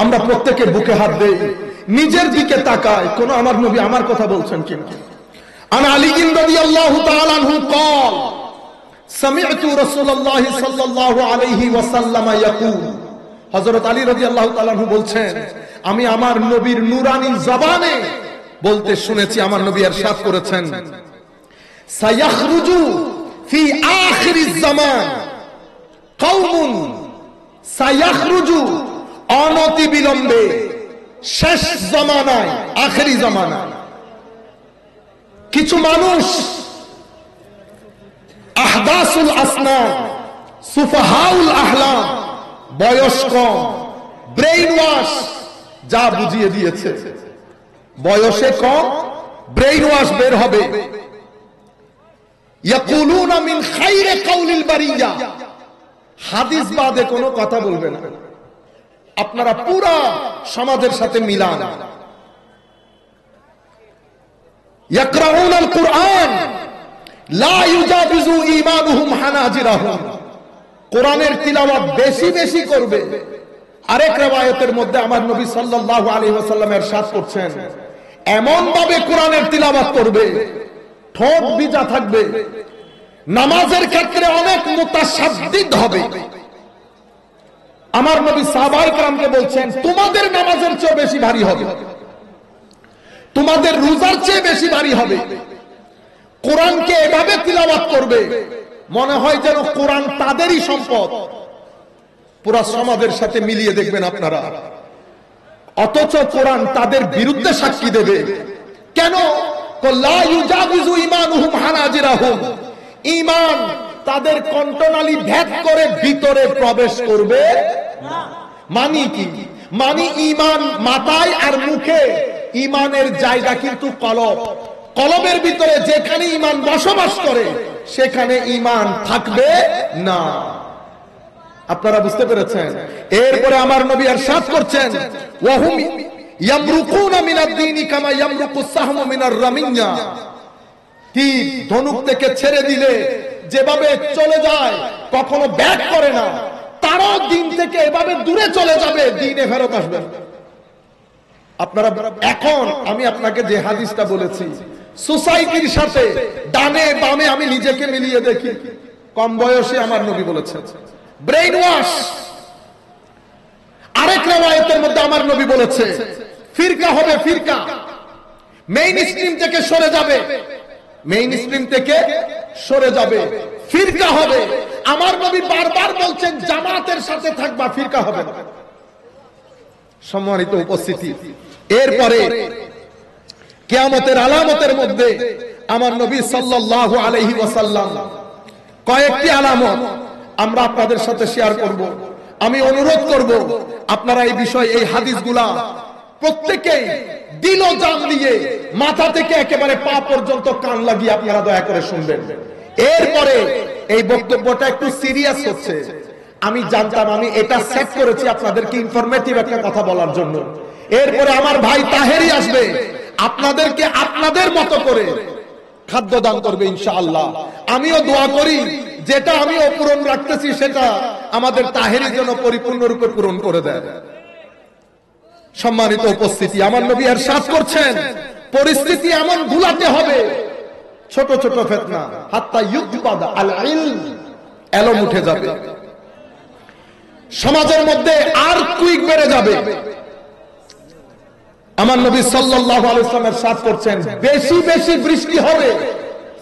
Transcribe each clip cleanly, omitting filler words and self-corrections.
আমরা প্রত্যেকে বুকে হাত দেই, নিজের দিকে তাকায়, কোন আমার নবী আমার কথা বলছেন কিনা। আন আলী রাদিয়াল্লাহু তাআলা আনহু قال سمعت رسول الله صلى الله عليه وسلم يقول, হযরত আলী রাদিয়াল্লাহু তাআলা আনহু বলছেন, আমি আমার নবীর নূরানী জবানে বলতে শুনেছি, আমার নবী ইরশাদ করেছেন, সায়াখরুজু ফি আখিরিজ জামান কওমুন, সায়াখরুজু অনতি বিলম্বে শেষ জামানায়, আখেরি জামানায় কিছু মানুষ আহদাসুল আসনান, সুফাহাউল আহলাম, বয়স কম, ব্রেইন ওয়াশ, যা বুঝিয়ে দিয়েছে, বয়সে কম, ব্রেইন ওয়াশ বের হবে। ইয়াকুলুনা মিন খাইরি কাউলিল বারিয়া, হাদিস বাদে কোনো কথা বলবে না। আপনারা পুরা সমাজের সাথে মিলান। ইয়াকরাউনাল কুরআন লা ইউজাবিজু ঈমানুহুম হানাজিরাহুম, কোরআনের তিলাওয়াত বেশি বেশি করবে। আরেক riwayতের মধ্যে আমার নবী সাল্লাল্লাহু আলাইহি ওয়াসাল্লাম ইরশাদ করছেন, এমন ভাবে কোরআনের তিলাওয়াত করবে ঠোঁট ভিজা থাকবে, নামাজের ক্ষেত্রে অনেক মুতাশাদ্দিদ হবে। আমার নবী সাহাবায়ে কেরামকে বলছেন, তোমাদের নামাজের চেয়ে বেশি ভারী হবে, তোমাদের রোজার চেয়ে বেশি ভারী হবে। কোরআনকে এভাবে তিলাওয়াত করবে মনে হয় যেন কোরআন তাদেরই সম্পদ। পুরা সমাজের সাথে মিলিয়ে দেখবেন আপনারা, অথচ কোরআন তাদের বিরুদ্ধে সাক্ষী দেবে। কেন? লা ইউজাবিজু ঈমানুহুম হানাজিরাহুম, ঈমান তাদের কণ্ঠনালী ভেদ করে ভিতরে প্রবেশ করবে না। মানে কি? মানে ঈমান মাথায় আর মুখে, ঈমানের জায়গা কিন্তু কলব। কলবের ভিতরে যেখানে ঈমান বসবাস করে সেখানে ঈমান থাকবে না। আপনারা বুঝতে পেরেছেন? এরপরে আমার নবী ইরশাদ করছেন, ওয়াহুম ইয়ামরুকুনা মিনাদ দীনি কামা ইয়ামরুকুস সাহমু মিনার রামিয়া, তীর ধনুক থেকে ছেড়ে দিলে যেভাবে চলে যায়, কখনো ব্যাক করে না, তারাও দিন থেকে এভাবে দূরে চলে যাবে, দ্বীনে ফেরত আসবে। আপনারা এখন আমি আপনাকে যে হাদিসটা বলেছি, সোসাইটির সাথে ডানে বামে আমি নিজেকে মিলিয়ে দেখি, কম বয়সে আমার নবী বলেছেন ব্রেইন ওয়াশ। আরেক riwayতের মধ্যে আমার নবী বলেছে, ফিরকা হবে, ফিরকা মেইন স্ট্রিম থেকে সরে যাবে, মেইন স্ট্রিম থেকে সরে যাবে, ফিরকা হবে। আমার নবী বারবার বলছেন, জামাতের সাথে থাকবা, ফিরকা হবে না। সম্মানিত উপস্থিতি, এরপরে কিয়ামতের আলামতের মধ্যে আমার নবী সাল্লাল্লাহু আলাইহি ওয়াসাল্লাম কয়েকটি আলামত আমরা আপনাদের সাথে শেয়ার করব। আমি অনুরোধ করব আপনারা এই বিষয়, এই হাদিসগুলা প্রত্যেকেই দিল ও জান দিয়ে, মাথা থেকে একেবারে পা পর্যন্ত কান লাগিয়ে আপনারা দয়া করে শুনবেন। এরপরে এই বক্তব্যটা একটু সিরিয়াস হচ্ছে, আমি জানতাম, আমি এটা সেট করেছি আপনাদেরকে ইনফরমেটিভ একটা কথা বলার জন্য। এরপরে আমার ভাই তাহেরি আসবে, আপনাদেরকে আপনাদের মতো করে খাদ্য দান করবে ইনশাআল্লাহ। আমিও দোয়া করি যেটা আমি অপূরণ রাখতেছি সেটা আমাদের তাহেরি যেন পরিপূর্ণরূপে পূরণ করে দেয়। সম্মানিত উপস্থিতি, আমার নবী ইরশাদ করছেন, পরিস্থিতি এমন ভুলাতে হবে, ছোট ছোট ফিতনা, হাত্তা ইউকবাদা আল ইলম, এলম উঠে যাবে, সমাজের মধ্যে আর কুইক বেড়ে যাবে। আমার নবী সাল্লাল্লাহু আলাইহি ওয়াসাল্লাম ইরশাদ করছেন, বেশি বেশি বৃষ্টি হবে,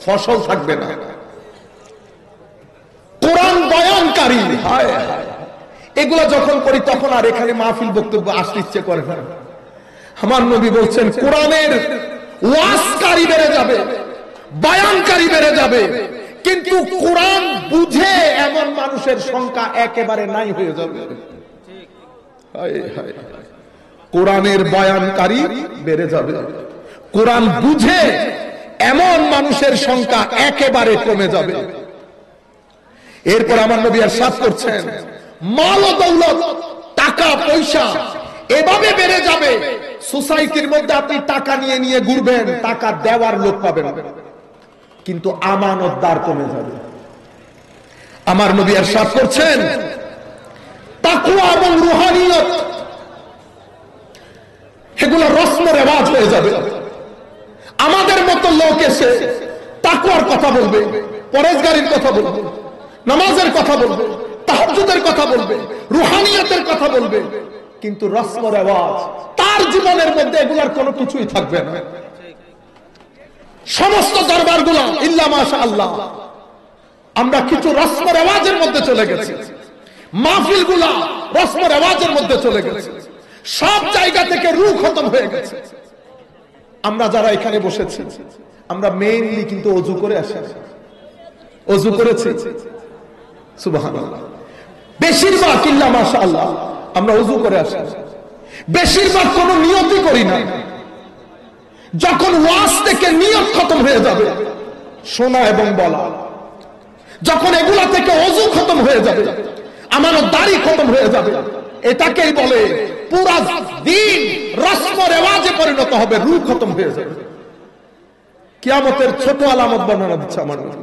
ফসল থাকবে না। কোরআন বয়ানকারী, হায় হায়, এগুলো যখন করি তখন আর এখানে মাহফিল বক্তব্য আসতে ইচ্ছে করে না। আমার নবী বলছেন, কোরআনের ওয়াজকারী বেড়ে যাবে, বয়ানকারী বেড়ে যাবে, কিন্তু কোরআন বুঝে এমন মানুষের সংখ্যা একেবারে নাই হয়ে যাবে। হায় হায়, কোরআনের বয়ানকারী বেড়ে যাবে, কোরআন বুঝে এমন মানুষের সংখ্যা একেবারে কমে যাবে। এরপর আমার নবী ইরশাদ করছেন, মাল ও দৌলত, টাকা পয়সা এভাবে বেড়ে যাবে, সোসাইটির মধ্যে আপনি টাকা নিয়ে নিয়ে ঘুরবেন, টাকা দেওয়ার লোক পাবেন, কিন্তু আমানতদার কমে যাবে। আমার নবী ইরশাদ করছেন, তাকওয়া এবং রূহানিয়ত এগুলো রসম রেওয়াজ হয়ে যাবে। আমাদের মতো লোক এসে তাকওয়ার কথা বলবে, পরেজগারির কথা বলবে, নামাজের কথা বলবে, তাহাজ্জুদের কথা বলবে, রুহানিয়তের কথা বলবে, কিন্তু রসম রেওয়াজ তার জীবনের মধ্যে এগুলার কোনো কিছুই থাকবে না। সমস্ত দরবারগুলা ইল্লা মাশাআল্লাহ আমরা কিছু রসম রেওয়াজের মধ্যে চলে গেছি, মাহফিলগুলা রসম রেওয়াজের মধ্যে চলে গেছে, সব জায়গা থেকে রূহ খতম হয়ে গেছে। আমরা যারা এখানে বসেছি আমরা মেইনলি কিন্তু ওযু করে আসি, ওযু করেছি সুবহানাল্লাহ। বেশিরভাগ ইল্লা মাশাআল্লাহ আমরা ওযু করে আসি, বেশিরভাগ কোনো নিয়তই করি না। যখন ওয়াজ থেকে নিয়ত খতম হয়ে যাবে, শোনা এবং বলা, যখন এগুলা থেকে ওযু খতম হয়ে যাবে, আমার দাড়ি খতম হয়ে যাবে, এটাকেই বলে পুরা দিন রসম রেওয়াজে পরিণত হবে, রূহ খতম হয়ে যাবে। কিয়ামতের ছোট আলামত বর্ণনা দিচ্ছে আমার নবী।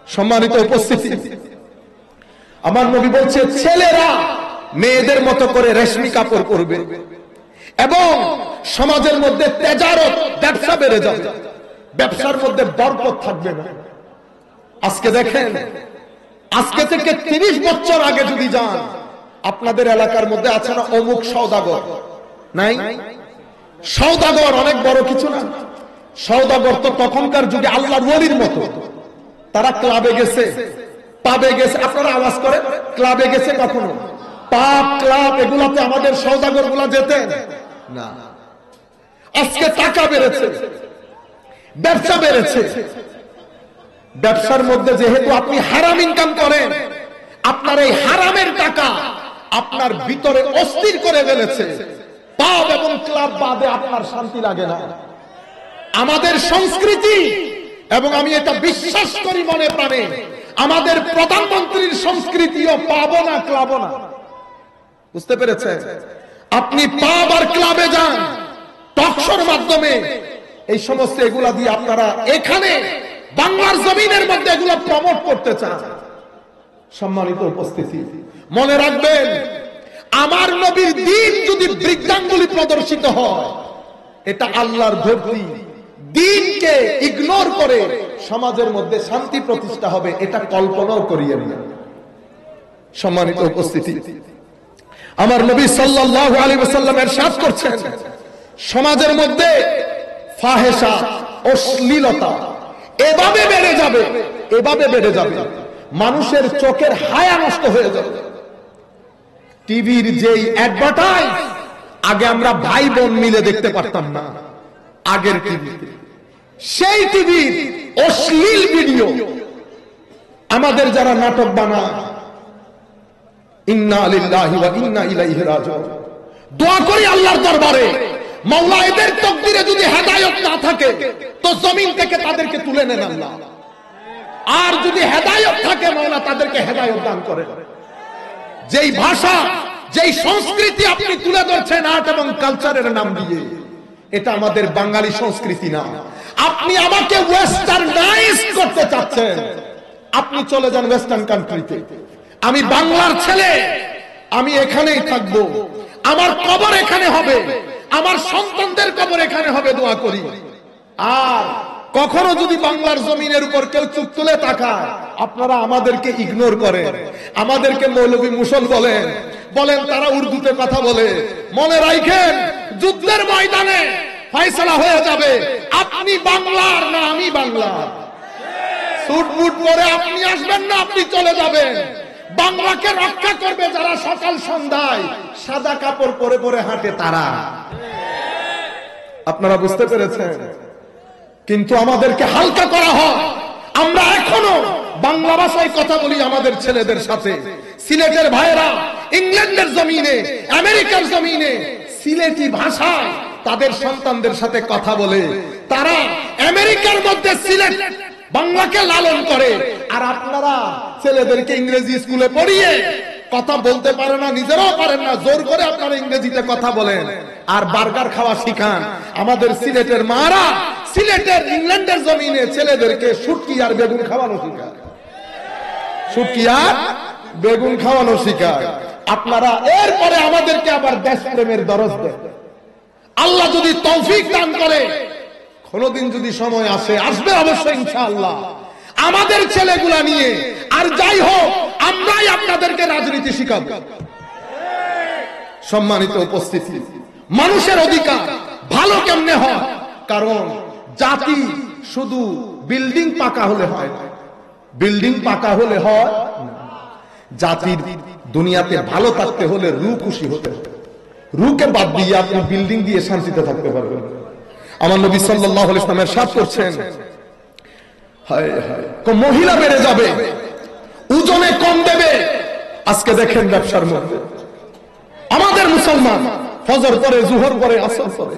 সম্মানিত উপস্থিতি, আমার নবী বলছে ছেলেরা মেয়েদের মতো করে রেশমি কাপড় পরবে এবং সমাজের মধ্যে তেজারত, ব্যবসা বেড়ে যাবে, ব্যবসার মধ্যে বরকত থাকবে না। আজকে দেখেন, আজকে থেকে 30 বছর আগে যদি যান, আপনাদের এলাকার মধ্যে আছে না অমুক সওদাগর, নাই? সওদাগর অনেক বড় কিছু না। সওদাগর তো তখনকার যুগে আল্লাহর ওলির মতো, তারা ক্লাবে গেছে, পাবে গেছে। আপনারা আওয়াজ করেন, ক্লাবে গেছে কখনো? পাব, ক্লাব এগুলাতে আমাদের সওদাগর গুলা যেতেন না। আজকে টাকা বেড়েছে, ব্যবসা বেড়েছে, ব্যবসার মধ্যে যেহেতু আপনি হারাম ইনকাম করেন, আপনার এই হারামের টাকা আপনার ভিতরে অস্থির করে ফেলেছে। পাব এবং ক্লাব বাদে আপনার শান্তি লাগে না। আমাদের সংস্কৃতি, এবং আমি এটা বিশ্বাস করি মনে প্রাণে, আমাদের প্রধানমন্ত্রীর সংস্কৃতিও পাবো না, ক্লাবো না। বুঝতে পেরেছেন? আপনি পাব আর ক্লাবে যান, টকশোর মাধ্যমে এই সমস্ত এগুলা দিয়ে আপনারা এখানে বাংলার জমিনের মধ্যে এগুলো প্রমোট করতে চান। সম্মানিত উপস্থিতি, মনে রাখবেন, আমার নবীর দ্বীন যদি বৃদ্ধাঙ্গুলি প্রদর্শিত হয়, এটা আল্লাহর ভক্তি। দ্বীনকে ইগনোর করে সমাজের মধ্যে শান্তি প্রতিষ্ঠা হবে, এটা কল্পনাও করিয়েন না। সম্মানিত উপস্থিতি, আমার নবী সাল্লাল্লাহু আলাইহি ওয়াসাল্লাম ইরশাদ করছেন, সমাজের মধ্যে ফাহেশা, অশ্লীলতা এভাবে বেড়ে যাবে, এভাবে বেড়ে যাবে, মানুষের চোখের হায়া নষ্ট হয়ে যাবে। টিভির যেই অ্যাডভার্টাইজ আগে আমরা ভাই বোন মিলে দেখতে পারতাম না, আগের টিভিতে সেই টিভির অশ্লীল ভিডিও, আমাদের যারা নাটক বানায়, ইন্না লিল্লাহি ওয়া ইন্না ইলাইহি রাজিউন, দোয়া করি আল্লাহর দরবারে, মাওলা এদের তাকদীরে যদি হেদায়েত না থাকে তো জমিন থেকে তাদেরকে তুলে নেন আল্লাহ, আর যদি হেদায়েত থাকে মাওলা তাদেরকে হেদায়েত দান করেন। যেই ভাষা, যেই সংস্কৃতি আপনি তুলে ধরছেন আর্ট এবং কালচারের নাম দিয়ে, এটা আমাদের বাঙালি সংস্কৃতি না। আপনি আমাকে ওয়েস্টার্নাইজ করতে চাচ্ছেন, আপনি চলে যান ওয়েস্টার্ন কান্ট্রিতে। আমি বাংলার ছেলে, আমি এখানেই থাকবো, আমার কবর এখানে হবে, আমার সন্তানদের কবর এখানে হবে, দোয়া করি। আর কখনো যদি বাংলার জমিনের উপর কেউ চোখ তুলে তাকায়, আপনারা আমাদেরকে ইগনোর করেন, আমাদেরকে মৌলভী মুসল বলেন, বলেন তারা উর্দুতে কথা বলে। মনে রাখেন, যুদ্ধের ময়দানে ফয়সালা হয়ে যাবে, আপনি বাংলার না আমি বাংলার। সুট বুট পরে আপনি আসবেন না, আপনি চলে যাবেন। বাংলাকে রক্ষা করবে যারা সকাল সন্ধ্যায় সাদা কাপড় পরে পরে হাঁটে, তারা। আপনারা বুঝতে পেরেছেন? কিন্তু আমাদেরকে হালকা করা হয়। আমরা এখনো বাংলা ভাষায় কথা বলি আমাদের ছেলেদের সাথে। সিলেটের ভাইয়েরা ইংল্যান্ডের জমিনে, আমেরিকার জমিনে সিলেটি ভাষায় তাদের সন্তানদের সাথে কথা বলে। তারা আমেরিকার মধ্যে সিলেট বাংলাকে লালন করে, আর আপনারা ছেলেদেরকে ইংরেজি স্কুলে পড়িয়ে কথা বলতে পারে না, নিজেরাও পারেন না, জোর করে আপনারা ইংরেজিতে কথা বলেন আর বার্গার খাওয়া শিখান। আমাদের সিলেটের মারা সিলেটের ইংল্যান্ডের জমিনে ছেলেদেরকে শুটকি আর বেগুন খাওয়ানো শিখায়, শুটকি আর বেগুন খাওয়ানো শিখায়। আপনারা এরপরে আমাদেরকে আবার দেশপ্রেমের দরজ দেন। আল্লাহ যদি তৌফিক দান করে, কোনদিন যদি সময় আসে, আসবে অবশ্যই ইনশাআল্লাহ, আমাদের ছেলেগুলা নিয়ে, আর যাই হোক আমরাই আপনাদেরকে রাজনীতি শিখাবো। সম্মানিত উপস্থিতি, মানুষের অধিকার ভালো কেমনে হয়? কারণ জাতি শুধু বিল্ডিং পাকা হলে হয় না, বিল্ডিং পাকা হলে হয়, জাতির দুনিয়াতে ভালো থাকতে হলে রূহ খুশি হতে হবে। রূহকে বাদ দিয়ে আপনি বিল্ডিং দিয়ে শান্তিতে থাকতে পারবেন। আমার নবী সাল্লাল্লাহু আলাইহি ওয়াসাল্লাম ইরশাদ করছেন, হায় হায়, মহিলা বেড়ে যাবে, ওজনে কম দেবে। আজকে দেখেন ব্যবসার মধ্যে আমাদের মুসলমান ফজর পরে, জোহর পরে, আসর পরে,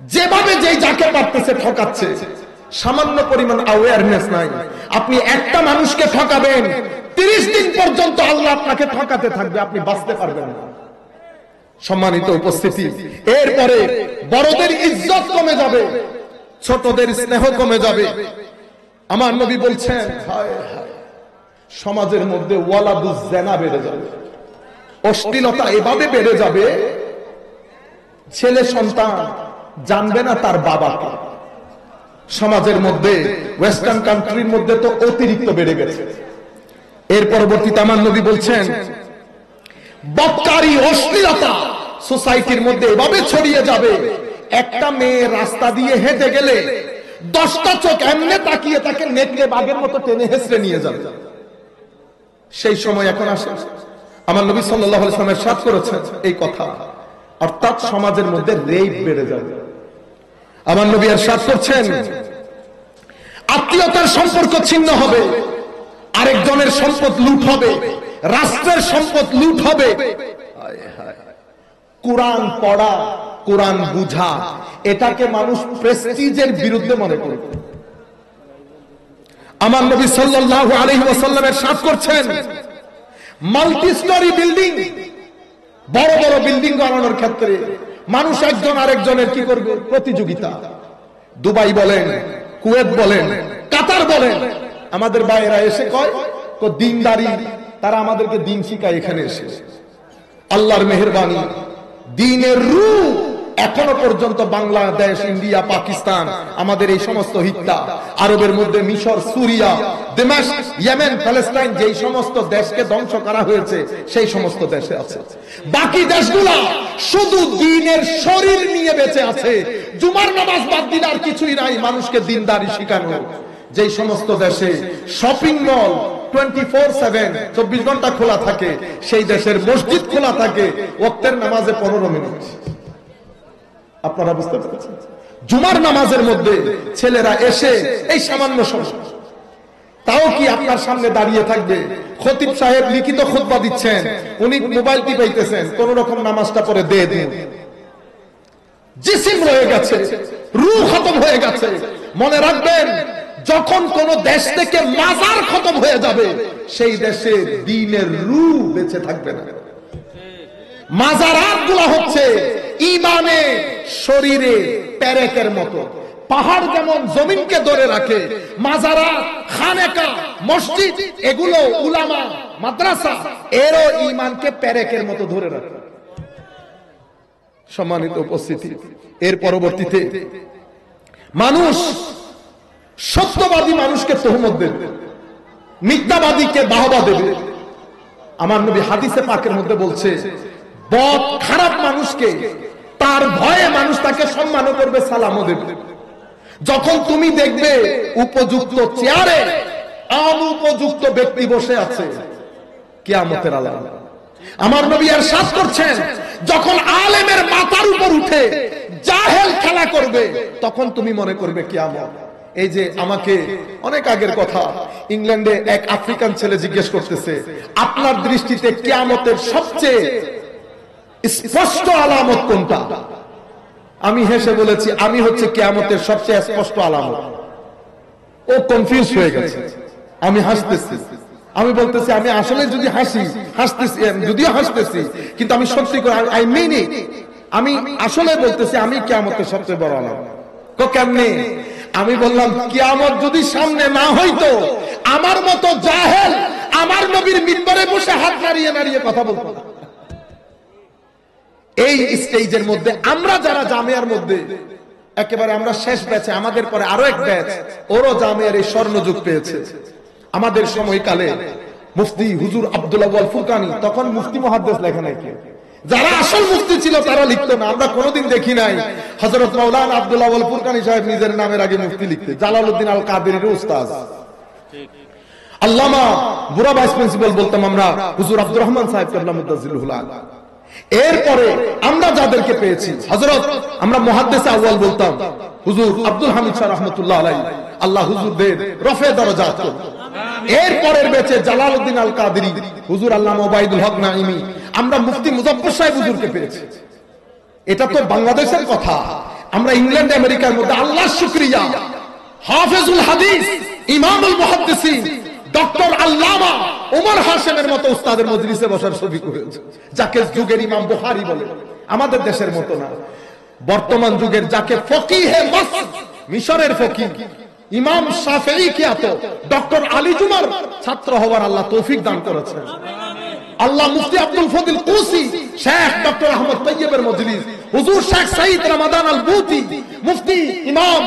যেভাবে যেই যাকে পারতেছে ঠকাচ্ছে, সামান্য পরিমাণ অ্যাওয়ারনেস নাই। আপনি একটা মানুষকে ঠকাবেন, 30 দিন পর্যন্ত আল্লাহ আপনাকে ঠকাতে থাকবে, আপনি বাঁচতে পারবেন না। সম্মানিত উপস্থিতি, এরপরে বড়দের ইজ্জত কমে যাবে, ছোটদের স্নেহ কমে যাবে। আমার নবী বলছেন, হায় হায়, সমাজের মধ্যে ওয়ালাদুজ জিনা বেড়ে যাবে, অশ্লীলতা এভাবে বেড়ে যাবে, ছেলে সন্তান জানবে না তার বাবাকে। সমাজের মধ্যে ওয়েস্টার্ন কান্ট্রির মধ্যে তো অতিরিক্ত বেড়ে গেছে। এর পরবর্তীতে আমার নবী বলছেন, বদকারী, অশ্লীলতা সোসাইটির মধ্যে এভাবে ছড়িয়ে যাবে, একটা মেয়ে রাস্তা দিয়ে হেঁটে গেলে 10টা চোখ এমনি তাকিয়ে তাকে নেকড়ে বাঘের মতো টেনে হেঁচড়ে নিয়ে যাবে। সেই সময় এখন আসে। আমার নবী সাল্লাল্লাহু আলাইহি ওয়াসাল্লাম ইরশাদ করেছেন এই কথা, অর্থাৎ সমাজের মধ্যে রেপ বেড়ে যাবে। আমার নবী ইরশাদ করছেন, আত্মীয়তার সম্পর্ক ছিন্ন হবে, আরেকজনের সম্পদ লুট হবে, রাষ্ট্রের সম্পদ লুট হবে। কোরআন পড়া, কোরআন বুঝা, এটাকে মানুষ প্রেস্টিজের বিরুদ্ধে মনে করে। আমার নবী সাল্লাল্লাহু আলাইহি ওয়াসাল্লাম ইরশাদ করছেন, মাল্টি স্টোরি বিল্ডিং, বড় বড় বিল্ডিং বানানোর ক্ষেত্রে মানুষ একজন আরেকজনের কি করবে? প্রতিযোগিতা। দুবাই বলেন, কুয়েত বলেন, কাতার বলেন, আমাদের ভাইয়েরা এসে কয় দিনদারি, তারা আমাদেরকে দিন শিখায় এখানে এসে। আল্লাহর মেহেরবানি, দ্বীনের রূহ এখনো পর্যন্ত বাংলাদেশ, ইন্ডিয়া, পাকিস্তান, আমাদের এই সমস্ত হিত্তা, আরবের মধ্যে মিশর, সুরিয়া, দামেস্ক, ইয়েমেন, প্যালেস্টাইন, যেই সমস্ত দেশকে ধ্বংস করা হয়েছে সেই সমস্ত দেশে আছে। বাকি দেশগুলা শুধু দ্বীনের শরীর নিয়ে বেঁচে আছে। জুমার নামাজ বাদ দিলে আর কিছুই নাই, মানুষকে দ্বীনদারি শিখানো। যেই সমস্ত দেশে শপিং মল 24/7 24 ঘন্টা খোলা থাকে, সেই দেশের মসজিদ খোলা থাকে ওয়াক্তের নামাজে 15 মিনিট। আপনারা বুঝতে পারছেন? জুমার নামাজের মধ্যে ছেলেরা এসে এই সামান্য সময়, তাও কি আপনার সামনে দাঁড়িয়ে থাকবে? খতিব সাহেব লিখিত খুতবা দিচ্ছেন, উনি মোবাইল টিপাইতেছেন, কোন রকম নামাজটা পরে দিয়ে দিন। জিসিম রয়ে গেছে, রূহ খতম হয়ে গেছে। মনে রাখবেন, যখন কোন দেশ থেকে মাজার খতম হয়ে যাবে, সেই দেশে দ্বীনের রূহ বেঁচে থাকবে না। মাজারাত গুলা হচ্ছে ইমানে, শরীরে পেরেকের মতো। পাহাড় যেমন জমিনকে ধরে রাখে, মাজারাত, খানেকা, মসজিদ, এগুলো উলামা, মাদ্রাসা, এরও ইমানকে পেরেকের মতো ধরে রাখে। সম্মানিত উপস্থিতি, এর পরবর্তীতে মানুষ সত্যবাদী মানুষকে তহমত দেবে, মিথ্যাবাদীকে বাহবা দেবে। আমার নবী হাদিসে পাকের মধ্যে বলছে, বদ খারাপ মানুষকে তার ভয়ে মানুষ তাকে সম্মান করবে, সালামও দেবে। যখন তুমি দেখবে উপযুক্ত চেয়ারে অনুপযুক্ত ব্যক্তি বসে আছে, কিয়ামতের আলামত। আমার নবী ইরশাদ করছেন, যখন আলেমের মাথার উপর উঠে জাহেল খেলা করবে, তখন তুমি মনে করবে কিয়ামত। এই যে আমাকে অনেক আগের কথা, ইংল্যান্ডে এক আফ্রিকান ছেলে জিজ্ঞেস করতেছে, আপনার দৃষ্টিতে কিয়ামতের সবচেয়ে স্পষ্ট আলামত কোনটা? আমি হেসে বলেছি, আমি হচ্ছে কিয়ামতের সবচেয়ে স্পষ্ট আলামত। ও কনফিউজ হয়ে গেছে। আমি হাসতেছি, আমি বলতেছি, আমি আসলে যদি হাসতেছি, যদিও হাসতেছি, কিন্তু আমি সত্যি করে, আই মিন ইট, আমি আসলে বলতেছি আমি কিয়ামতের সবচেয়ে বড় আলামত। কেমনে? আমি বললাম, কিয়ামত যদি সামনে না হইতো, আমার মতো জাহেল আমার নবীর মিম্বরে বসে হাত নাড়িয়ে নাড়িয়ে কথা বলতো না। এই স্টেজের মধ্যে আমরা যারা জামিয়ার মধ্যে একেবারে আমরা শেষ ব্যাচে, আমাদের পরে আরো এক ব্যাচ, ওরও জামিয়ার এই স্বর্ণযুগ পেয়েছে। আমাদের সময়কালে মুফতি হুজুর আব্দুল আউয়াল ফুরকানি, তখন মুফতি মুহাদ্দিস লেখা নাই, যারা আসল মুফতি ছিল তারা লিখতো না। আমরা কোনোদিন দেখি নাই হযরত মাওলানা আব্দুল আউয়াল ফুরকানি সাহেব নিজের নামের আগে মুফতি লিখতে। জালালউদ্দিন আল কাদেরীর উস্তাদ আল্লামা বুড়া ভাইস প্রিন্সিপাল বলতাম আমরা হুজুর আব্দুর রহমান সাহেব কেবলা মুদ্দাজিলুল আলা। এরপরে আমরা যাদেরকে পেয়েছি হযরত, আমরা মুহাদ্দিস আউয়াল বলতাম হুজুর আব্দুল হামিদ শাহ রাহমাতুল্লাহ আলাইহি, আল্লাহ হুজুরদের রফে দরজাত করুন। এরপরের বেঁচে জালালউদ্দিন আল কাদেরী, হুজুর আল্লামা ওবাইদুল হক নাঈমি, আমরা মুফতি মুজাফফর সাহেব হুজুরকে পেয়েছি। এটা তো বাংলাদেশের কথা। আমরা ইংল্যান্ড আমেরিকার মধ্যে আল্লাহর শুকরিয়া হাফেজুল হাদিস ইমামুল মুহাদ্দিসিন ডক্টর আল্লামা ওমর হাশেমের মতো উস্তাদের মজলিসে বসার সুযোগ হয়েছে, যাকে যুগের ইমাম বুখারী বলে। আমাদের দেশের মতো না, বর্তমান যুগের যাকে ফকিহে মিসর, মিশরের ফকিহ ইমাম শাফিঈ খ্যাত ডক্টর আলী জুমার ছাত্র হওয়ার আল্লাহ তৌফিক দান করেছেন। আল্লাহ মুফতি আব্দুল ফজিল কুসি, শেখ ডক্টর আহমদ তৈয়বের মজলিস, হুজুর শেখ সাঈদ রমাদান আল বুতি, মুফতি ইমাম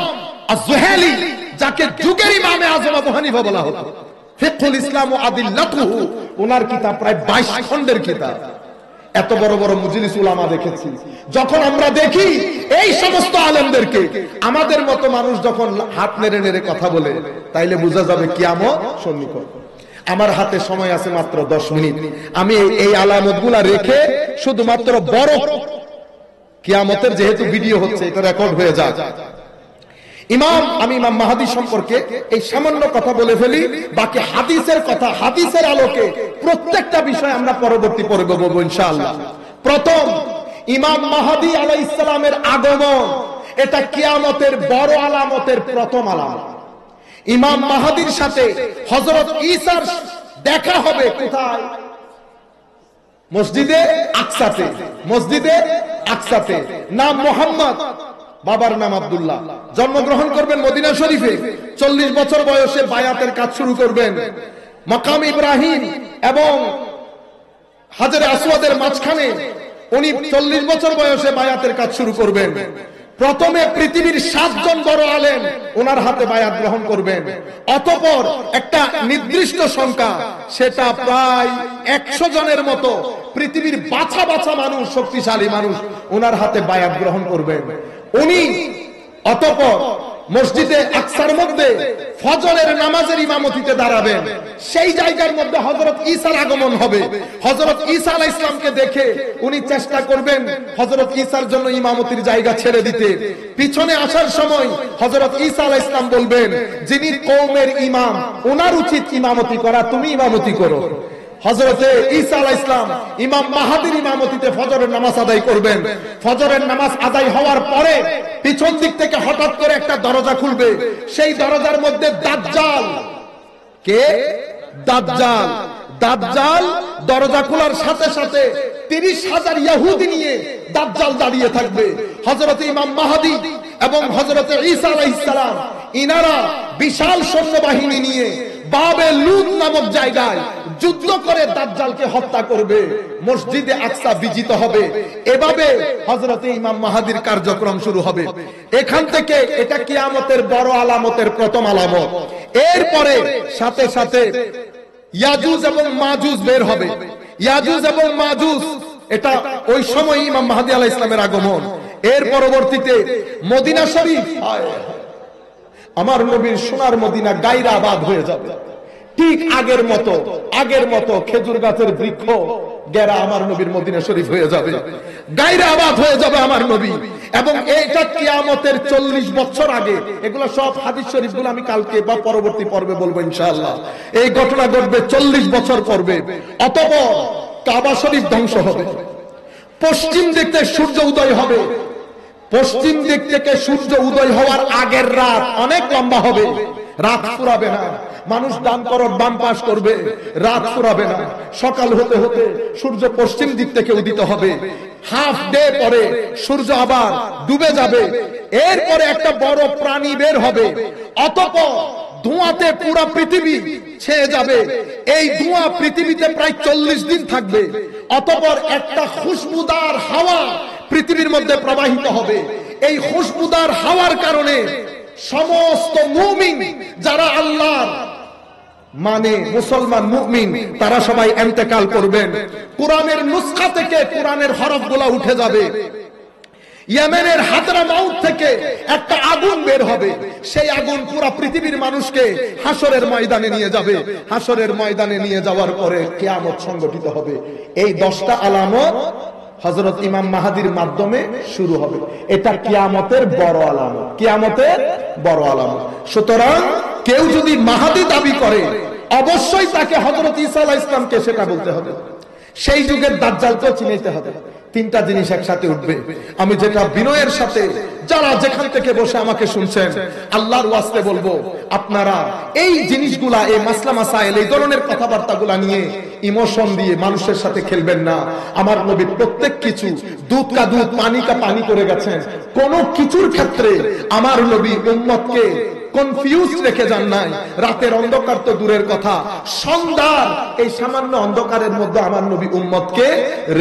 আজ-জুহালি, যাকে যুগের ইমামে আযম আবু হানিফা বলা হতো, ফিকহুল ইসলাম ওয়া আদিল্লাতুহু, ওনার কিতাব প্রায় 22 খণ্ডের কিতাব। এত বড় বড় মুজলিস উলামা দেখেছি। যখন আমরা দেখি এই সমস্ত আলেমদেরকে, আমাদের মতো মানুষ যখন হাত নেড়ে নেড়ে কথা বলে, তাইলে বোঝা যাবে কিয়ামত সন্নিকট। আমার হাতে সময় আছে মাত্র 10 মিনিট। আমি এই আলামতগুলা রেখে শুধুমাত্র বড় কিয়ামতের, যেহেতু ভিডিও হচ্ছে, এটা রেকর্ড হয়ে যায়। আমি ইমাম মাহদী সম্পর্কে এই সামান্য কথা বলে ফেলি, বাকি হাদিসের কথা, হাদিসের আলোকে প্রত্যেকটা বিষয় আমরা পরবর্তী পর্বে বলবো ইনশাআল্লাহ। প্রথম, ইমাম মাহদী আলাইহিস সালামের আগমন, এটা কিয়ামতের বড় আলামতের প্রথম আলামত। ইমাম মাহদীর সাথে হযরত ঈসার দেখা হবে কোথায়? মসজিদে আকসাতে। মসজিদে আকসাতে। নাম মুহাম্মদ, বাবার নাম আব্দুল্লাহ। জন্মগ্রহণ করবেন মদিনা শরীফে। 40 বছর বয়সে বায়াতের কাজ শুরু করবেন। মাকাম ইব্রাহিম এবং হাজরে আসওয়াদের মাঝখানে উনি 40 বছর বয়সে বায়াতের কাজ শুরু করবেন। প্রথমে পৃথিবীর 7 জন বড় আলেম ওনার হাতে বায়াত গ্রহণ করবেন। অতঃপর একটা নির্দিষ্ট সংখ্যা, সেটা প্রায় 100 জনের মতো পৃথিবীর বাছা বাছা মানুষ, শক্তিশালী মানুষ ওনার হাতে বায়াত গ্রহণ করবেন। উনি অতঃপর মসজিদে আকসার মধ্যে ফজরের নামাজের ইমামতিতে দাঁড়াবেন। সেই জায়গার মধ্যে হযরত ঈসার আগমন হবে। হযরত ঈসা আলাইহিস সালামকে দেখে উনি চেষ্টা করবেন হযরত ঈসার জন্য ইমামতির জায়গা ছেড়ে দিতে। পিছনে আসার সময় হযরত ঈসা আলাইহিস সালাম বলবেন, যিনি কওমের ইমাম, ওনার উচিত ইমামতি করা, তুমি ইমামতি করো। হযরতে ঈসা আলাইহিস সালাম ইমাম মাহদীর ইমামতিতে ফজরের নামাজ আদায় করবেন। ফজরের নামাজ আদায় হওয়ার পরে পিছন দিক থেকে হঠাৎ করে একটা দরজা খুলবে। সেই দরজার মধ্যে দাজ্জাল, কে? দাজ্জাল। দাজ্জাল দরজা খোলার সাথে সাথে 30,000 ইহুদি নিয়ে দাজ্জাল দাঁড়িয়ে থাকবে। হযরত ইমাম মাহদী এবং হযরত ঈসা আলাইহিস সালাম ইনারা বিশাল সৈন্যবাহিনী নিয়ে বাবে লুদ নামক জায়গায় যুদ্ধ করে দাজ্জালকে হত্যা করবে। মসজিদে আকসা বিজিত হবে। এভাবে হযরত ইমাম মাহদীর কার্যক্রম শুরু হবে। এখান থেকে এটা কিয়ামতের বড় আলামতের প্রথম আলামত। এরপরে সাথে সাথে ইয়াজুজ এবং মাজুজ বের হবে। ইয়াজুজ এবং মাজুজ, এটা ওই সময় ইমাম মাহদী আলাইহিস সালামের আগমন। এর পরবর্তীতে মদিনা শরীফ, আমার নবীর সোনার মদিনা গায়রা আবাদ হয়ে যাবে। ঠিক আগের মতো খেজুর গাছের বৃক্ষ গেরা আমার নবীর মদিনা শরীফ হয়ে যাবে, গায়রা আবাদ হয়ে যাবে আমার নবী। এবং এটা কিয়ামতের 40 বছর আগে। এগুলো সব হাদিস শরীফগুলো আমি কালকে বা পরবর্তী পর্বে বলবো ইনশাআল্লাহ। এই ঘটনা ঘটবে 40 বছর পর্বে। অতঃপর কাবা শরীফ ধ্বংস হবে। পশ্চিম দিক থেকে সূর্য উদয় হবে। পশ্চিম দিক থেকে সূর্য উদয় হওয়ার আগের রাত অনেক লম্বা হবে। রাত ফুরাবে না। মানুষ ডান করব বাম পাশ করবে, রাত ফুরাবে না। সকাল হতে হতে সূর্য পশ্চিম দিক থেকে উদিত হবে। হাফ ডে পরে সূর্য আবার ডুবে যাবে। এরপরে একটা বড় প্রাণী বের হবে। অতঃপর ধোঁয়াতে পুরো পৃথিবী ছেয়ে যাবে। এই ধোঁয়া পৃথিবীতে প্রায় 40 দিন থাকবে। অতঃপর একটা খুশবুদার হাওয়া পৃথিবীর মধ্যে প্রবাহিত হবে। এই খুশবুদার হাওয়ার কারণে সমস্ত মুমিন যারা আল্লাহর মানে মুসলমান মুমিন তারা সবাই ইন্তেকাল করবেন। কোরআনের নুসখা থেকে কোরআনের হরফগুলো উঠে যাবে। ইয়েমেনের হাদরামাউত থেকে একটা আগুন বের হবে। সেই আগুন পুরো পৃথিবীর মানুষকে হাসরের ময়দানে নিয়ে যাবে। হাসরের ময়দানে নিয়ে যাওয়ার পরে কিয়ামত সংগঠিত হবে। এই 10টা আলামত হযরত ইমাম মাহদীর মাধ্যমে শুরু হবে। এটা কিয়ামতের বড় আলামত, কিয়ামতের বড় আলামত। সুতরাং কেউ যদি মাহদী দাবি করে অবশ্যই তাকে হযরত ঈসা আলাইহিস সালামকে সেটা বলতে হবে। সেই যুগের দাজ্জালকে চিনাইতে হবে। 3টা জিনিস একসাথে উঠবে। আমি যেটা বিনয়ের সাথে যারা যেখান থেকে বসে আমাকে শুনছেন আল্লাহর ওয়াস্তে বলবো, আপনারা এই জিনিসগুলা, এই মাসলা মাসাইল, এই ধরনের কথাবার্তাগুলা নিয়ে ইমোশন দিয়ে মানুষের সাথে খেলবেন না। আমার নবী প্রত্যেক কিছু দুধ কা দুধ পানি কা পানি করে গেছেন। কোন কিছুর ক্ষেত্রে আমার নবী উম্মতকে কনফিউজ রেখে যান নাই। রাতের অন্ধকার তো দূরের কথা, সন্ধ্যার এই সামান্য অন্ধকারের মধ্যে আমার নবী উম্মতকে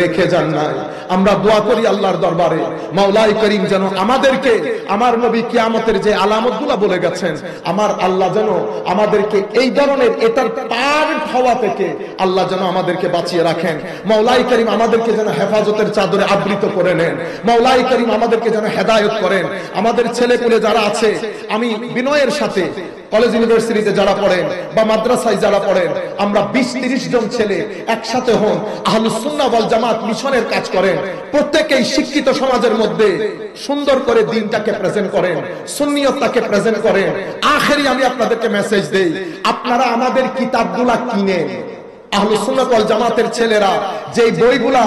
রেখে যান নাই। আমরা দোয়া করি আল্লাহর দরবারে মাওলাই করিম যেন আমাদেরকে আমার নবী কিয়ামতের যে আলামতগুলো বলে গেছেন, আমার আল্লাহ যেন আমাদেরকে এই ধরনের এটার পার্ট হওয়া থেকে আল্লাহ যেন আমাদেরকে বাঁচিয়ে রাখেন। মাওলাই করিম আমাদেরকে যেন হেফাজতের চাদরে আবৃত করে নেন। মাওলাই করিম আমাদেরকে যেন হেদায়েত করেন। আমাদের ছেলেপুলে যারা আছে, আমি বিনয়ের সাথে কলেজ ইউনিভার্সিটিতে যারা পড়েন বা মাদ্রাসায় যারা পড়েন, আমরা 20-30 জন ছেলে একসাথে হন, আহলুস সুন্নাহ ওয়াল জামাত মিশনের কাজ করেন। প্রত্যেকেই শিক্ষিত সমাজের মধ্যে সুন্দর করে দিনটাকে প্রেজেন্ট করেন, সুন্নিয়তটাকে প্রেজেন্ট করেন। আখেরি আমি আপনাদেরকে মেসেজ দেই, আপনারা আমাদের কিতাবগুলা কিনেন। আহলুস সুন্নাহ ওয়াল জামাতের ছেলেরা যেই বইগুলা,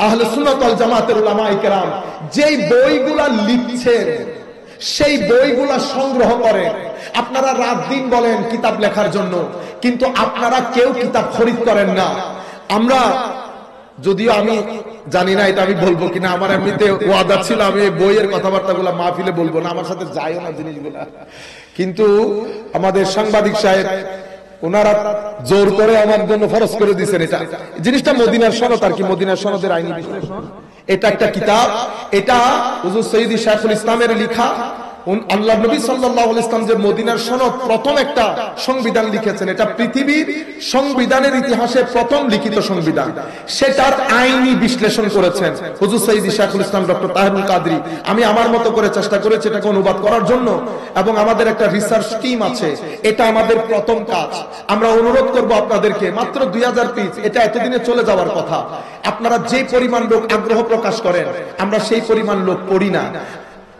আহলুস সুন্নাহ ওয়াল জামাতের উলামায়ে কেরাম যেই বইগুলা লিখছেন সেই বইগুলা সংগ্রহ করেন। আপনারা রাত দিন বলেন কিতাব লেখার জন্য, কিন্তু আপনারা কেউ কিতাব খরিদ করেন না। আমরা যদিও আমি জানি না এটা আমি বলবো কিনা, আমার এমনিতে ওয়াদা ছিল আমি বইয়ের কথাবার্তাগুলো মাহফিলে বলবো না, আমার সাথে যাইও না জিনিসগুলা, কিন্তু আমাদের সাংবাদিক সাহেব ওনারা জোর করে আমার জন্য ফরজ করে দিয়েছেন। এটা জিনিসটা মদিনার সনদ আর কি, মদিনার সনদের আইনি বিশ্লেষণ। এটা একটা কিতাব, এটা হুজুর সৈয়দ শাইখুল ইসলামের লেখা। আল্লাহ নবী সাল্লাল্লাহু আলাইহি ওয়াসাল্লাম যে মদিনার সনদ প্রথম একটা সংবিধান লিখেছেন, এটা পৃথিবীর সংবিধানের ইতিহাসে প্রথম লিখিত সংবিধান। সেটার আইনি বিশ্লেষণ করেছেন হুজুর সৈয়দ শাইখুল ইসলাম ডক্টর তাহেরুল কাদরি। আমি আমার মতো করে চেষ্টা করেছি এটাকে অনুবাদ করার জন্য, এবং আমাদের একটা রিসার্চ টিম আছে। এটা আমাদের প্রথম কাজ। আমরা অনুরোধ করব আপনাদেরকে, মাত্র 2000 পিস, এটা এতদিনে চলে যাওয়ার কথা। আপনারা যে পরিমাণ লোক আগ্রহ প্রকাশ করেন, আমরা সেই পরিমাণ লোক পড়ি না।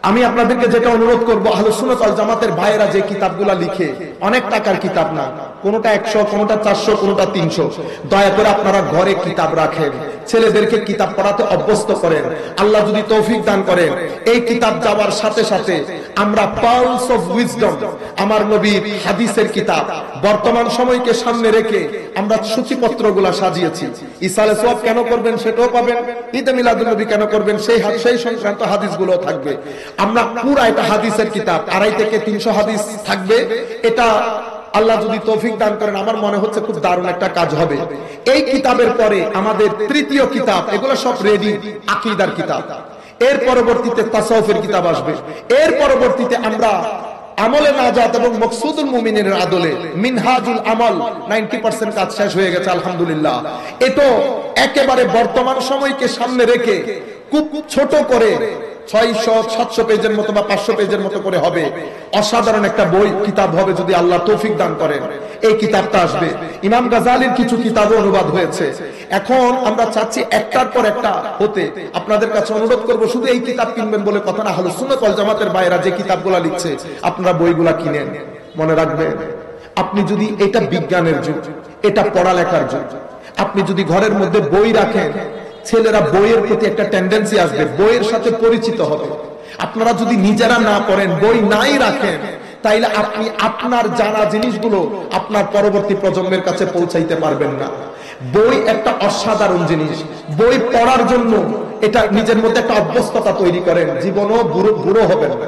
আমি আপনাদেরকে যেটা অনুরোধ করবো, আহলে সুন্নাত ওয়াল জামাতের ভাইয়েরা যে কিতাবগুলা লিখে, অনেক টাকার কিতাব না, কোনটা 100, কোনটা 400, কোনটা 300, দয়া করে আপনারা ঘরে কিতাব রাখেন, ছেলেদেরকে কিতাব পড়াতে অভ্যস্ত করেন। আল্লাহ যদি তৌফিক দান করেন, এই কিতাব যাওয়ার সাথে সাথে আমরা পালস অফ উইজডম, আমার নবীর হাদিসের কিতাব, বর্তমান সময়কে সামনে রেখে আমরা সূচিপত্রগুলা সাজিয়েছি। ঈসা আলাইহিস সালাম কেন করবেন সেটাও পাবেন, ঈদে মিলাদুন নবী কেন করবেন সেই সংক্রান্ত হাদিসগুলো থাকবে। আমরা পুরা এটা হাদিসের কিতাব, 250 থেকে 300 হাদিস থাকবে। এটা আল্লাহ যদি তৌফিক দান করেন, আমার মনে হচ্ছে খুব দারুণ একটা কাজ হবে। এই কিতাবের পরে আমাদের তৃতীয় কিতাব, এগুলো সব রেডি, আকীদার কিতাব। এর পরবর্তীতে তাসাউফের কিতাব আসবে। এর পরবর্তীতে আমরা আমলে নাজাত এবং মকসুদুল মুমিনের আদলে মিনহাজুল আমল 90% কাজ শেষ হয়ে গেছে আলহামদুলিল্লাহ। এটা একেবারে বর্তমান সময়কে সামনে রেখে খুব ছোট করে 600-700 পেজের মতো বা 500 পেজের মতো করে হবে। অসাধারণ একটা বই কিতাব হবে যদি আল্লাহ তৌফিক দান করেন। এই কিতাবটা আসবে। ইমাম গাজালির কিছু কিতাবও অনুবাদ হয়েছে। এখন আমরা চাচ্ছি একটার পর একটা হতে। আপনাদের কাছে অনুরোধ করব, শুধু এই কিতাব কিনবেন বলে কথা না, আহলুস সুন্নাত ওয়াল জামাতের ভাইয়েরা যে কিতাবগুলো লিখছে আপনারা বইগুলা কিনেন। মনে রাখবেন, আপনি যদি, এটা বিজ্ঞানের যুগ, এটা পড়ালেখার যুগ, আপনি যদি ঘরের মধ্যে বই রাখেন, ছেলেরা বইয়ের প্রতি একটা টেন্ডেন্সি আসবে, বইয়ের সাথে পরিচিত হবে। আপনারা যদি নিজেরা না পড়েন, বই নাই রাখেন, তাইলে আপনি আপনার জানা জিনিসগুলো আপনার পরবর্তী প্রজন্মের কাছে পৌঁছাইতে পারবেন না। বই একটা অসাধারণ জিনিস। বই পড়ার জন্য এটা নিজের মধ্যে একটা অভ্যস্ততা তৈরি করেন, জীবনও বুড়ো হবেন না,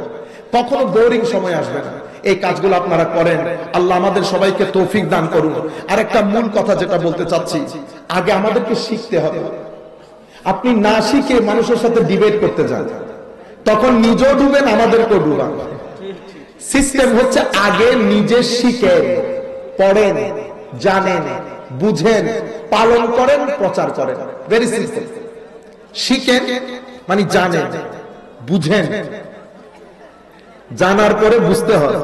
কখনো বোরিং সময় আসবে না। এই কাজগুলো আপনারা করেন। আল্লাহ আমাদের সবাইকে তৌফিক দান করুন। আর একটা মূল কথা যেটা বলতে চাচ্ছি, আগে আমাদেরকে শিখতে হবে। আপনি না শিখে মানুষের সাথে ডিবেট করতে যান, তখন নিজেও ডুবেন, আমাদেরকেও ডুবান। সিস্টেম হচ্ছে আগে নিজে শিখেন, পড়েন, জানেন, বুঝেন, পালন করেন, প্রচার করেন। Very simple. শিখেন মানে জানেন, বুঝেন, জানার পরে বুঝতে হয়,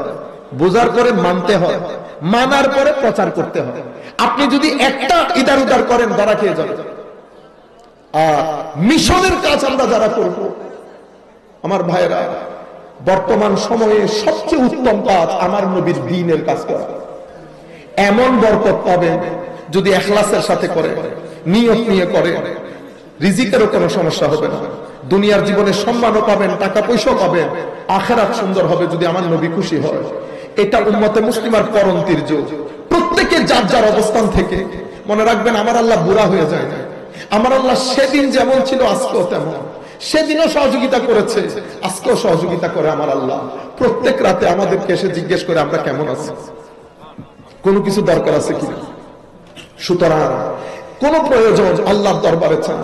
বোঝার পরে মানতে হয়, মানার পরে প্রচার করতে হয়। আপনি যদি একটা ইদার উদার করেন, ধরা খেয়ে যাবেন। আর মিশনের কাজ আমরা যারা করব, আমার ভাইরা, বর্তমান সময়ে সবচেয়ে উত্তম কাজ আমার নবীর দ্বীনের কাজ করা। এমন বরকত পাবেন যদি ইখলাসের সাথে করে, নিয়ত নিয়ে করে। রিজিকেরও কোনো সমস্যা হবে না, দুনিয়ার জীবনে সম্মানও পাবেন, টাকা পয়সাও পাবেন, আখিরাত সুন্দর হবে যদি আমার নবী খুশি হয়। এটা উম্মতে মুসলিমার পরন্তির যুগ। প্রত্যেকে যার যার অবস্থান থেকে মনে রাখবেন, আমার আল্লাহ বুড়া হয়ে যায় না। আমার আল্লাহ সেদিন যেমন ছিল আজকেও তেমন। সেদিনও সহযোগিতা করেছে, আজকেও সহযোগিতা করে আমার আল্লাহ। প্রত্যেক রাতে আমাদেরকে এসে জিজ্ঞেস করে আমরা কেমন আছি, কোনো কিছু দরকার আছে কিনা। সুতরাং কোন প্রয়োজন আল্লাহর দরবারে চান,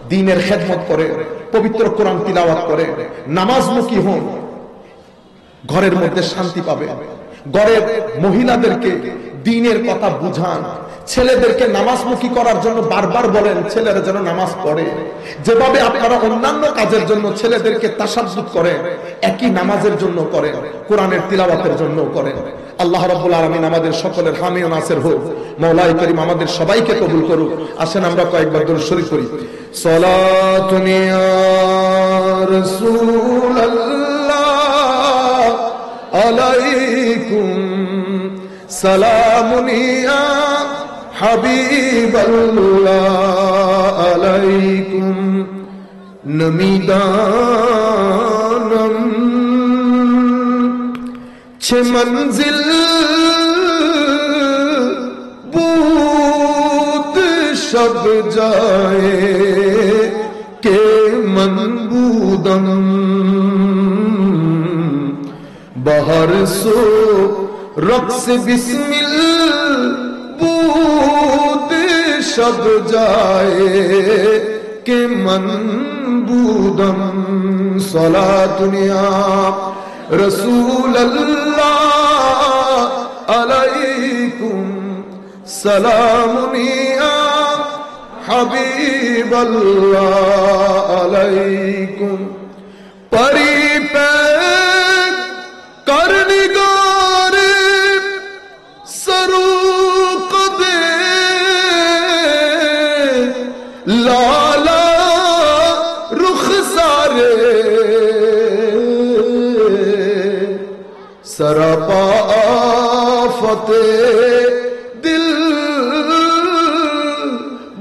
দ্বীনের খেদমত করে, পবিত্র কোরআন তিলাওয়াত করে, নামাজমুখী হন, ঘরের মধ্যে শান্তি পাবে। ঘরের মহিলাদেরকে দ্বীনের কথা বুঝান, ছেলেদেরকে নামাজমুখী করার জন্য বারবার বলেন ছেলেরা যেন নামাজ পড়ে। যেভাবে আপনারা অন্যান্য কাজের জন্য ছেলেদেরকে তাসাদ্দুদ করেন, একই নামাজের জন্য করেন, কোরআনের তিলাওয়াতের জন্য করেন। আল্লাহ রাব্বুল আলামিন আমাদের সকলের হামি ও নাসির হোক। মাওলাই করিম আমাদের সবাইকে কবুল করুক। আসেন আমরা কয়েকবার দুরূদ শরীফ পড়ি। সালাতুন ইয়া রাসূলুল্লাহ আলাইকুম, সালামুন ইয়া হাবিবাল্লাহ আলাইকুম, নমিদানম ছে মঞ্জিল বুদ সব যায় কে মনবুদম, বাহর সো রক্স বিসমিল বুদ সব যায় কে মনবুদম, সালাতুন ইয়া রাসূলুল্লাহ আলাইকুম, সালামুন ইয়া হাবিবাল্লাহ আলাইকুম, পরিপেদ করনিগারে সরু কদে লালা রুখসারে সরাপা আফতে দিল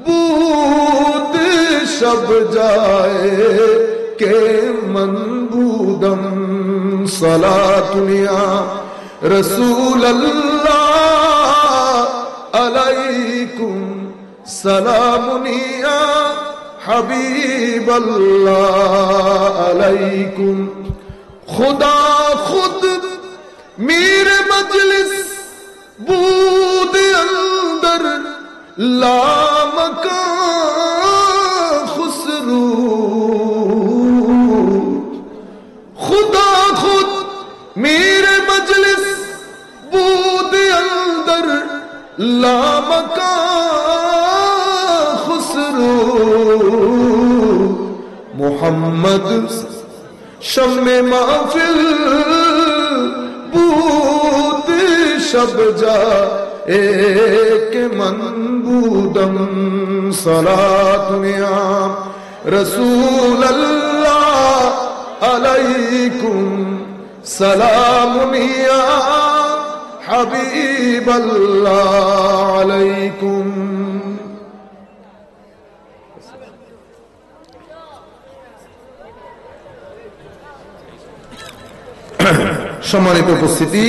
বুদ সব যায় কে মনবুদম, সালাতুন ইয়া রাসূলুল্লাহ আলাইকুম, সালামুন ইয়া হাবিবাল্লাহ আলাইকুম, খুদা খুদ میرے مجلس بود اندر لامکان خسرو، خدا خود میرے مجلس بود اندر لامکان خسرو، محمد شم محفل بود شب جا ایک منبودم، صلاۃ یا رسول اللہ علیکم، سلام یا حبیب اللہ علیکم। সম্মানিত উপস্থিতি,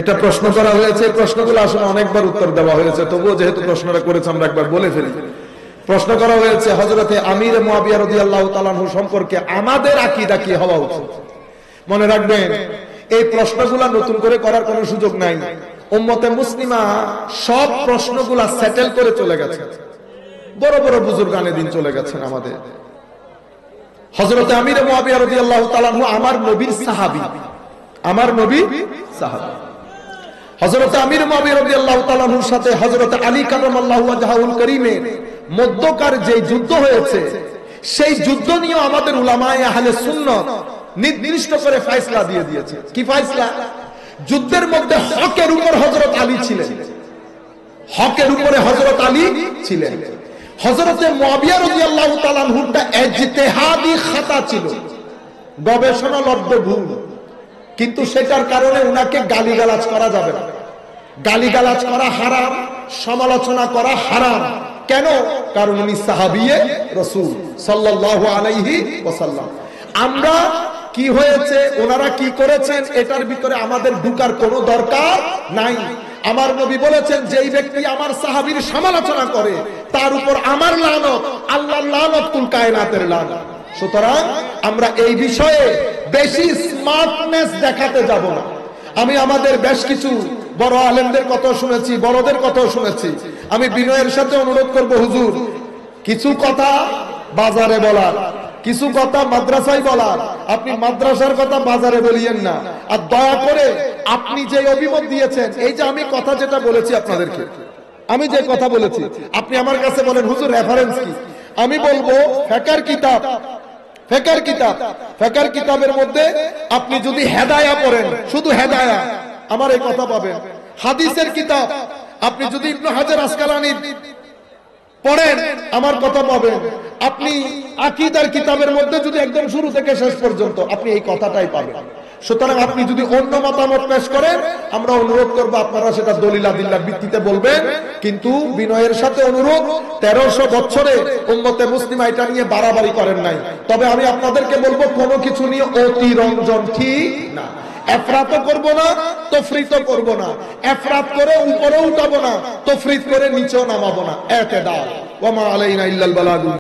একটা প্রশ্ন করা হয়েছে, প্রশ্নগুলো আসলে অনেকবার উত্তর দেওয়া হয়েছে, তবুও যেহেতু প্রশ্নটা করেছে আমরা একবার বলে ফেলি। প্রশ্ন করা হয়েছে হযরতে আমির মুআবিয়া রাদিয়াল্লাহু তাআলা আনহু সম্পর্কে আমাদের আকীদা কি হওয়া উচিত। মনে রাখবেন, এই প্রশ্নগুলা নতুন করে করার কোনো সুযোগ নাই। উম্মতে মুসলিমা সব প্রশ্নগুলা সেটেল করে চলে গেছে। বড় বড় বুজুর্গানে দিন চলে গেছেন আমাদের। হযরত আমির মুআবিয়া রাদিয়াল্লাহু তাআলা আনহু আমার নবীর সাহাবী, আমার নবী সাহাবী। হযরত আমির মুআবিয়া রাদিয়াল্লাহু তাআলা আনহুর সাথে হযরত আলী কারামাল্লাহু ওয়াজহাহুল কারীমের মধ্যকার যে যুদ্ধ হয়েছে, সেই যুদ্ধ নিয়ে আমাদের উলামায়ে আহলে সুন্নাত নির্দিষ্ট করে ফয়সালা দিয়ে দিয়েছে। কি ফয়সালা? যুদ্ধের মধ্যে হকের উপর হযরত আলী ছিলেন, হকের উপরে হযরত আলী ছিলেন। হযরতে মুআবিয়া রাদিয়াল্লাহু তাআলা আনহুটা ইজতিহাদি খাতা ছিল, গবেষণালব্ধ ভুল, কিন্তু সেটার কারণে উনাকে গালিগালাজ করা যাবে না। গালিগালাজ করা হারাম, সমালোচনা করা হারাম। কেন? কারণ উনি সাহাবিয়ে রাসূল সাল্লাল্লাহু আলাইহি ওয়াসাল্লাম। আমরা কি হয়েছে, ওনারা কি করেছেন, এটার ভিতরে আমাদের ঢুকার কোনো দরকার নাই। আমার নবী বলেছেন, যেই ব্যক্তি আমার সাহাবীর সমালোচনা করে তার উপর আমার লানত, আল্লাহর লানত, কুল কায়নাতের লানত। সুতরাং আমরা এই বিষয়ে বেশি স্মার্টনেস দেখাতে যাব না। আমি আমাদের বেশ কিছু বড় আলেমদের কথা শুনেছি, বড়দের কথা শুনেছি। আমি বিনয়ের সাথে অনুরোধ করব, হুজুর কিছু কথা বাজারে বলার, কিছু কথা মাদ্রাসায় বলার, আপনি মাদ্রাসার কথা বাজারে বলিয়েন না। আর দয়া করে আপনি যে অভিমত দিয়েছেন, এই যে আমি কথা যেটা বলেছি আপনাদেরকে, আমি যে কথা বলেছি, আপনি আমার কাছে বলেন হুজুর রেফারেন্স কি? আমি বলবো ফিকহের কিতাব, ফিকহের কিতাব, ফিকহের কিতাবের মধ্যে আপনি যদি হেদায়া পড়েন, শুধু হেদায়া, আমার এই কথা পাবেন। হাদিসের কিতাব আপনি যদি ইবনে হাজার আসকালানী পড়েন, আমার কথা পাবেন। আপনি আকীদার কিতাবের মধ্যে যদি একদম শুরু থেকে শেষ পর্যন্ত, আপনি এই কথাটাই পাবেন। সুতরাং আপনি যদি অন্য মতামত পেশ করেন, আমরা অনুরোধ করব আপনারা সেটা দলিল আদিল্লার ভিত্তিতে বলবেন। কিন্তু বিনয়ের সাথে অনুরোধ, 1300 বছরে উম্মতে মুসলিমা এটা নিয়ে বাড়াবাড়ি করেন নাই। তবে আমি আপনাদেরকে বলবো, কোনো কিছু নিয়ে অতিরঞ্জন ঠিক না। এফরাতও করব না, তফরিতও করব না। এফরাত করে উপরে উঠাবো না, তফরিত করে নিচেও নামাবো না। এতেদাল। ওয়া মা আলাইনা ইল্লাল বালাগ।